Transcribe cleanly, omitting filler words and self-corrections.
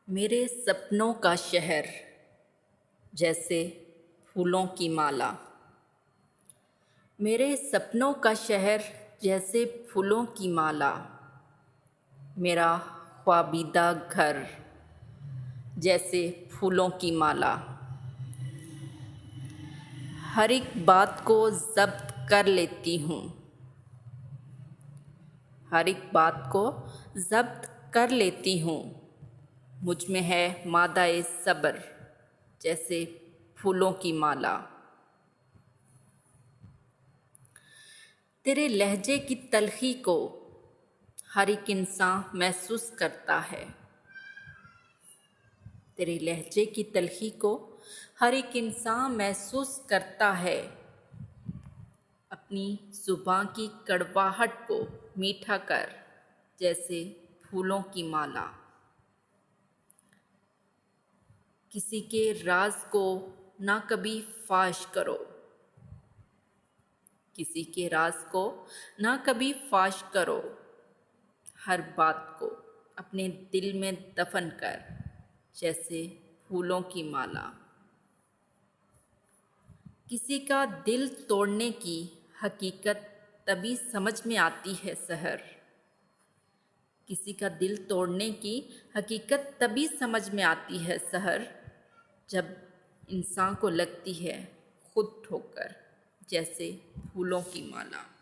मेरे सपनों का शहर जैसे फूलों की माला। मेरे सपनों का शहर जैसे फूलों की माला। मेरा ख्वाबीदा घर जैसे फूलों की माला। हर एक बात को ज़ब्त कर लेती हूँ। हर एक बात को ज़ब्त कर लेती हूँ। मुझ में है मादा-ए सब्र जैसे फूलों की माला। तेरे लहजे की तलखी को हर एक इंसान महसूस करता है। तेरे लहजे की तलखी को हर एक इंसान महसूस करता है। अपनी ज़ुबान की कड़वाहट को मीठा कर जैसे फूलों की माला। किसी के राज को ना कभी फाश करो। किसी के राज को ना कभी फाश करो। हर बात को अपने दिल में दफन कर जैसे फूलों की माला। किसी का दिल तोड़ने की हकीकत तभी समझ में आती है सहर। किसी का दिल तोड़ने की हकीकत तभी समझ में आती है सहर, जब इंसान को लगती है खुद ठोकर जैसे फूलों की माला।